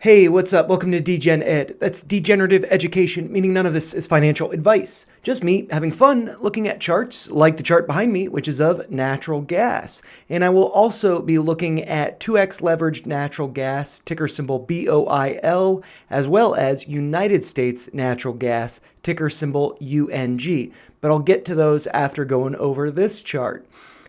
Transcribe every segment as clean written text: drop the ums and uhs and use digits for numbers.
Hey, what's up? Welcome to Degen Ed. That's degenerative education, meaning none of this is financial advice. Just me having fun looking at charts like the chart behind me, which is of natural gas. And I will also be looking at 2x leveraged natural gas, ticker symbol BOIL, as well as United States natural gas, ticker symbol UNG. But I'll get to those after going over this chart.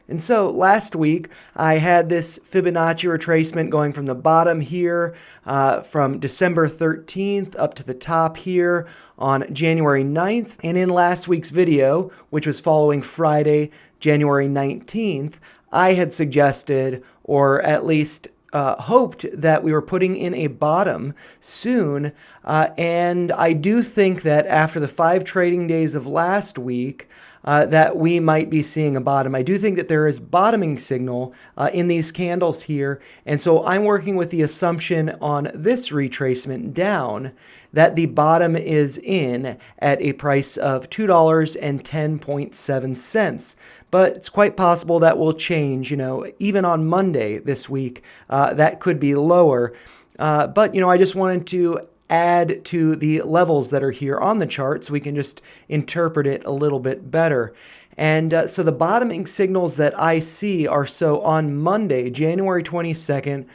And so last week, I had this Fibonacci retracement going from the bottom here from December 13th up to the top here on January 9th. And in last week's video, which was following Friday, January 19th, I had suggested, or at least hoped, that we were putting in a bottom soon. And I do think that after the 5 trading days of last week, that we might be seeing a bottom. I do think that there is bottoming signal in these candles here. And so I'm working with the assumption on this retracement down that the bottom is in at a price of $2.10.7. But it's quite possible that will change, even on Monday this week, that could be lower. But I just wanted to add to the levels that are here on the chart so we can just interpret it a little bit better. And so the bottoming signals that I see are, so on Monday, January 22nd,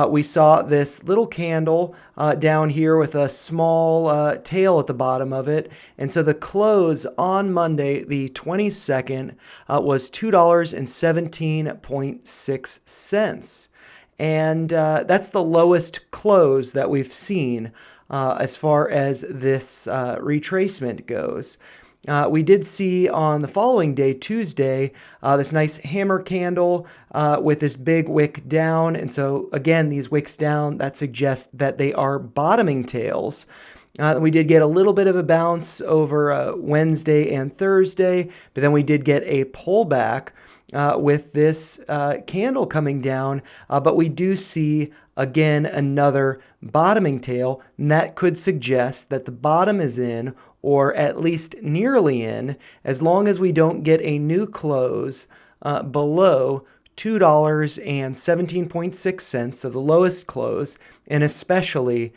we saw this little candle down here with a small tail at the bottom of it. And so the close on Monday, the 22nd, was $2.17.6. And that's the lowest close that we've seen as far as this retracement goes. We did see on the following day, Tuesday, this nice hammer candle with this big wick down. And so again, these wicks down, that suggests that they are bottoming tails. We did get a little bit of a bounce over Wednesday and Thursday, but then we did get a pullback with this candle coming down. But we do see, again, another bottoming tail, and that could suggest that the bottom is in, or at least nearly in, as long as we don't get a new close below $2.17.6, so the lowest close, and especially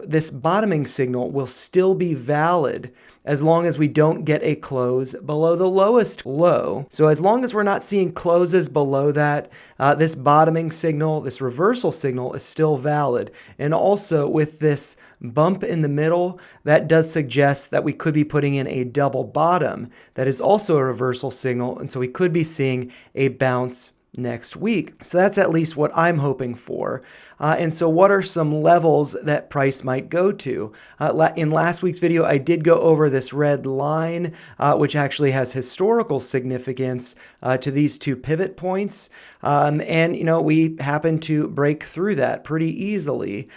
this bottoming signal will still be valid as long as we don't get a close below the lowest low. So as long as we're not seeing closes below that, this bottoming signal, this reversal signal, is still valid. And also with this bump in the middle, that does suggest that we could be putting in a double bottom. That is also a reversal signal, and so we could be seeing a bounce next week. So that's at least what I'm hoping for. And so what are some levels that price might go to? In last week's video, I did go over this red line, which actually has historical significance to these two pivot points. And we happened to break through that pretty easily.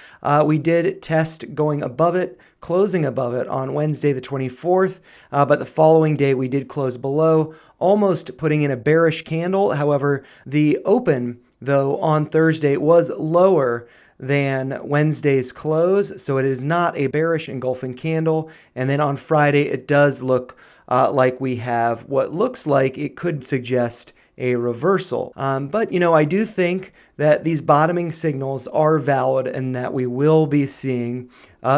We did test going above it, closing above it on Wednesday the 24th, but the following day we did close below, almost putting in a bearish candle. However, the open, though, on Thursday was lower than Wednesday's close, so it is not a bearish engulfing candle. And then on Friday, it does look like we have what looks like it could suggest a reversal. But I do think that these bottoming signals are valid and that we will be seeing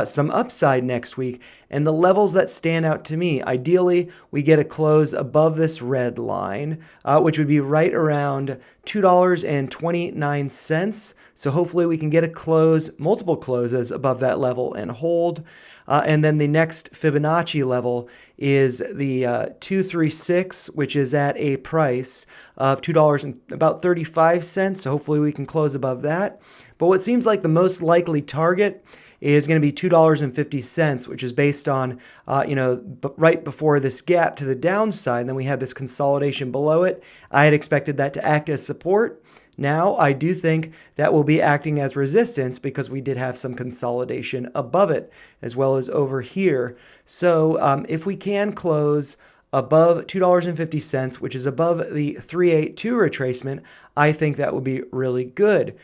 some upside next week. And the levels that stand out to me, ideally, we get a close above this red line, which would be right around $2.29. So hopefully we can get a close, multiple closes above that level and hold. And then the next Fibonacci level is the 236, which is at a price of $2.35. So hopefully we can close above that. But what seems like the most likely target is going to be $2.50, which is based on, right before this gap to the downside. And then we had this consolidation below it. I had expected that to act as support. Now, I do think that will be acting as resistance because we did have some consolidation above it as well as over here. So if we can close above $2.50, which is above the 382 retracement, I think that would be really good.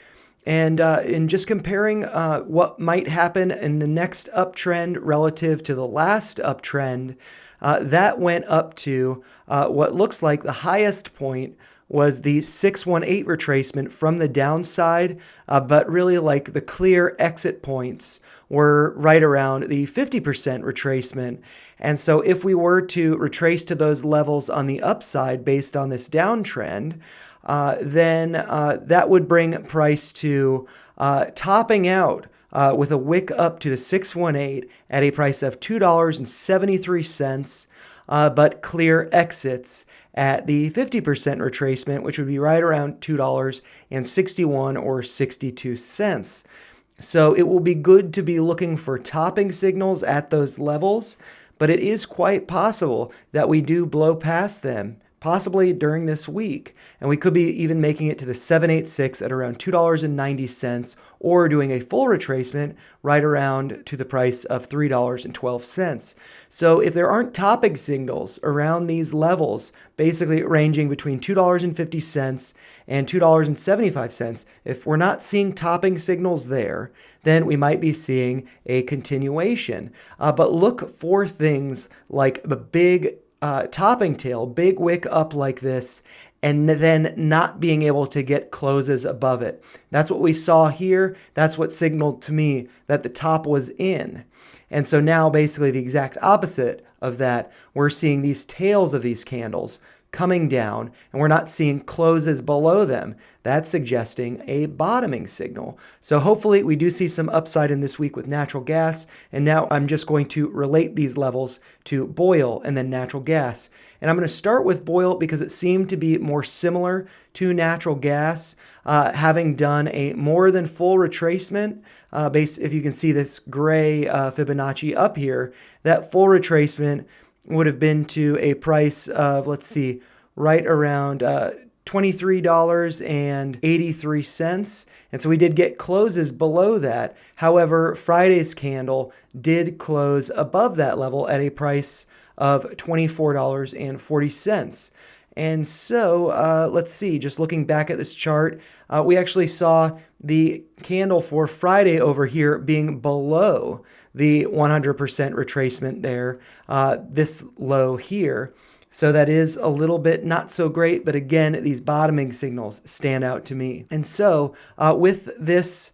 And in just comparing what might happen in the next uptrend relative to the last uptrend, that went up to what looks like the highest point was the 618 retracement from the downside, but really like the clear exit points were right around the 50% retracement. And so if we were to retrace to those levels on the upside based on this downtrend, then that would bring price to topping out with a wick up to the 618 at a price of $2.73, but clear exits at the 50% retracement, which would be right around $2.61 or 62 cents. So it will be good to be looking for topping signals at those levels, but it is quite possible that we do blow past them, possibly during this week. And we could be even making it to the 786 at around $2.90, or doing a full retracement right around to the price of $3.12. So if there aren't topping signals around these levels, basically ranging between $2.50 and $2.75, if we're not seeing topping signals there, then we might be seeing a continuation. But look for things like the big topping tail, big wick up like this, and then not being able to get closes above it. That's what we saw here. That's what signaled to me that the top was in. And so now basically the exact opposite of that, we're seeing these tails of these candles coming down, and we're not seeing closes below them. That's suggesting a bottoming signal. So hopefully we do see some upside in this week with natural gas. And now I'm just going to relate these levels to oil and then natural gas. And I'm going to start with oil because it seemed to be more similar to natural gas, having done a more than full retracement. If you can see this gray Fibonacci up here, that full retracement would have been to a price of, let's see, right around $23.83. And so we did get closes below that. However, Friday's candle did close above that level at a price of $24.40. And so let's see, just looking back at this chart, we actually saw the candle for Friday over here being below the 100% retracement there, this low here. So that is a little bit not so great, but again, these bottoming signals stand out to me. And so with this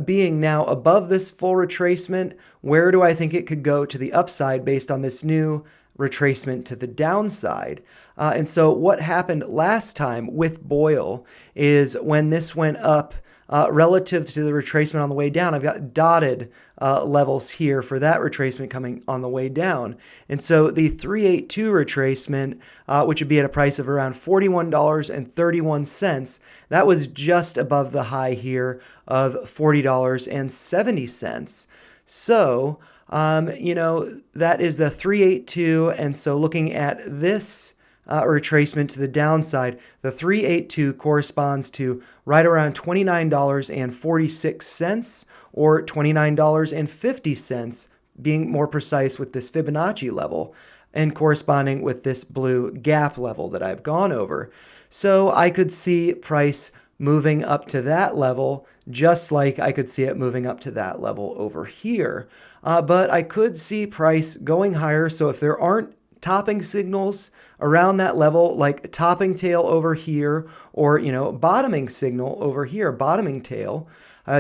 being now above this full retracement, where do I think it could go to the upside based on this new retracement to the downside? And so what happened last time with oil is when this went up relative to the retracement on the way down, I've got dotted levels here for that retracement coming on the way down. And so the 382 retracement, which would be at a price of around $41.31, that was just above the high here of $40.70. So, that is the 382. And so looking at this retracement to the downside, the 382 corresponds to right around $29.46 or $29.50, being more precise with this Fibonacci level, and corresponding with this blue gap level that I've gone over. So I could see price moving up to that level, just like I could see it moving up to that level over here. But I could see price going higher. So if there aren't topping signals around that level, like topping tail over here, or, bottoming signal over here, bottoming tail,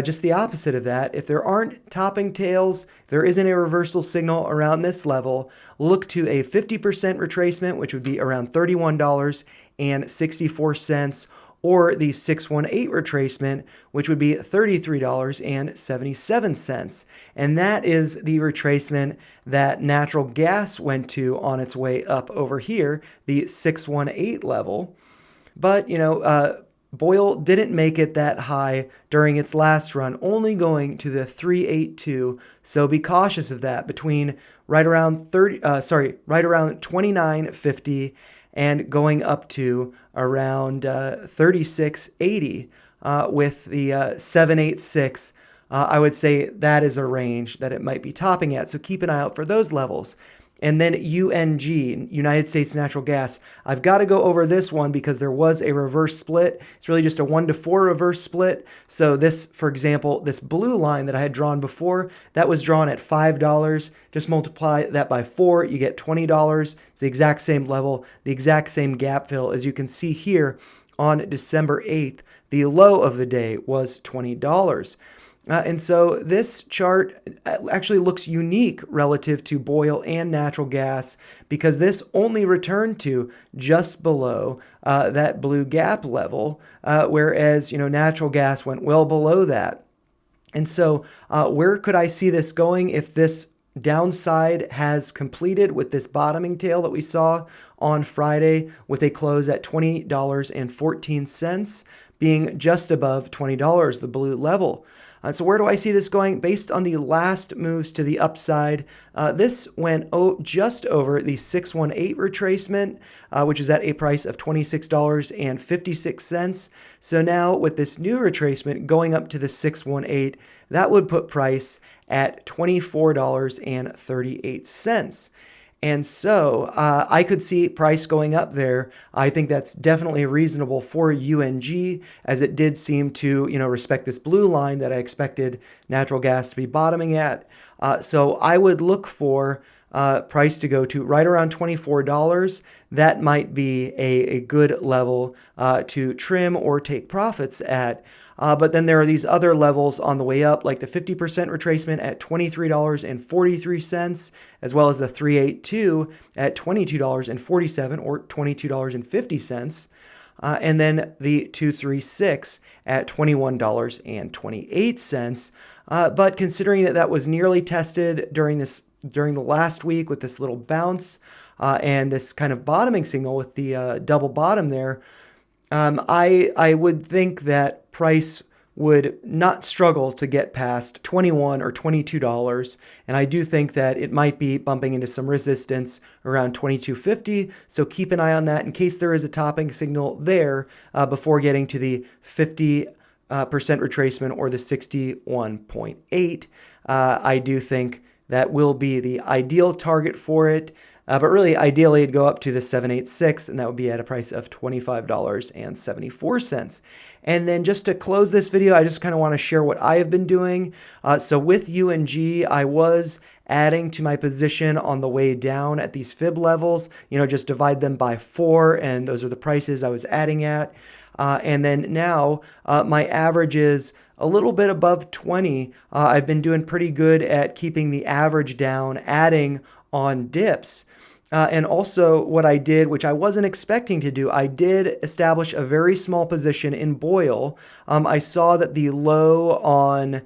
just the opposite of that. If there aren't topping tails, if there isn't a reversal signal around this level, look to a 50% retracement, which would be around $31.64, or the 618 retracement, which would be $33.77. And that is the retracement that natural gas went to on its way up over here, the 618 level. But, oil didn't make it that high during its last run, only going to the 382. So be cautious of that, between right around 29.50 and going up to around 36.80 with the 786. I would say that is a range that it might be topping at. So keep an eye out for those levels. And then UNG, United States Natural Gas. I've got to go over this one because there was a reverse split. It's really just a 1-to-4 reverse split. So this, for example, this blue line that I had drawn before, that was drawn at $5. Just multiply that by 4, you get $20. It's the exact same level, the exact same gap fill. As you can see here, on December 8th, the low of the day was $20. And so this chart actually looks unique relative to oil and natural gas because this only returned to just below that blue gap level, whereas natural gas went well below that. And so where could I see this going if this downside has completed with this bottoming tail that we saw on Friday with a close at $20.14, being just above $20, the blue level? So where do I see this going? Based on the last moves to the upside, this went just over the 618 retracement, which is at a price of $26.56. So now with this new retracement going up to the 618, that would put price at $24.38. And so I could see price going up there. I think that's definitely reasonable for UNG, as it did seem to, respect this blue line that I expected natural gas to be bottoming at. So I would look for price to go to right around $24. That might be a good level to trim or take profits at. But then there are these other levels on the way up, like the 50% retracement at $23.43, as well as the 382 at $22.47 or $22.50. And then the 236 at $21.28. But considering that was nearly tested during the last week with this little bounce and this kind of bottoming signal with the double bottom there, I would think that price would not struggle to get past $21 or $22, and I do think that it might be bumping into some resistance around $22.50, so keep an eye on that in case there is a topping signal there before getting to the 50% retracement or the 61.8. I do think that will be the ideal target for it. But really, ideally, it'd go up to the 786, and that would be at a price of $25.74. And then just to close this video, I just kind of want to share what I have been doing. So with UNG, I was adding to my position on the way down at these fib levels, just divide them by 4, and those are the prices I was adding at. And then now my average is a little bit above 20. I've been doing pretty good at keeping the average down, adding on dips. And also what I did, which I wasn't expecting to do, I did establish a very small position in oil. I saw that the low on,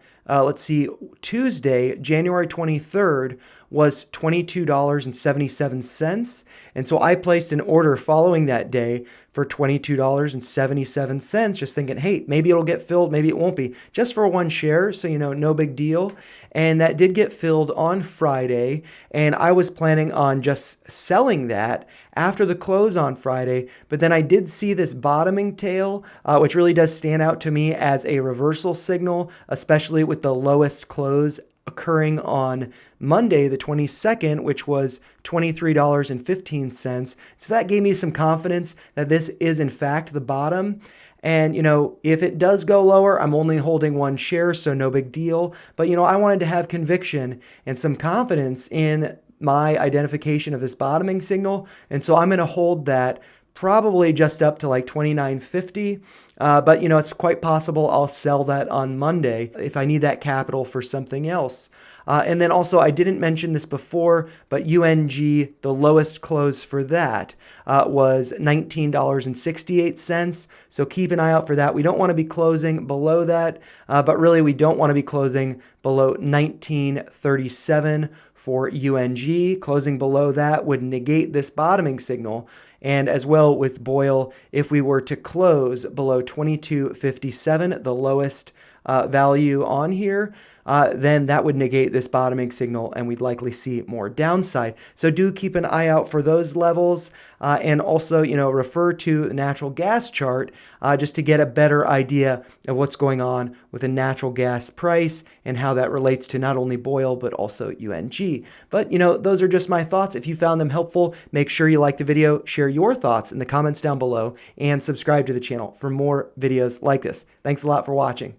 Tuesday, January 23rd, was $22.77. And so I placed an order following that day for $22.77, just thinking, hey, maybe it'll get filled, maybe it won't be, just for one share, so no big deal. And that did get filled on Friday, and I was planning on just selling that after the close on Friday, but then I did see this bottoming tail, which really does stand out to me as a reversal signal, especially with the lowest close occurring on Monday, the 22nd, which was $23.15. So that gave me some confidence that this is in fact the bottom. And, if it does go lower, I'm only holding one share, so no big deal. But, I wanted to have conviction and some confidence in my identification of this bottoming signal. And so I'm going to hold that probably just up to like $29.50. But, it's quite possible I'll sell that on Monday if I need that capital for something else. And then also, I didn't mention this before, but UNG, the lowest close for that was $19.68. So keep an eye out for that. We don't want to be closing below that, but really we don't want to be closing below $19.37 for UNG. Closing below that would negate this bottoming signal. And as well with Boyle, if we were to close below 22.57, the lowest value on here, then that would negate this bottoming signal and we'd likely see more downside. So do keep an eye out for those levels and also, refer to the natural gas chart just to get a better idea of what's going on with the natural gas price and how that relates to not only Boyle, but also UNG. But, those are just my thoughts. If you found them helpful, make sure you like the video, share your thoughts in the comments down below, and subscribe to the channel for more videos like this. Thanks a lot for watching.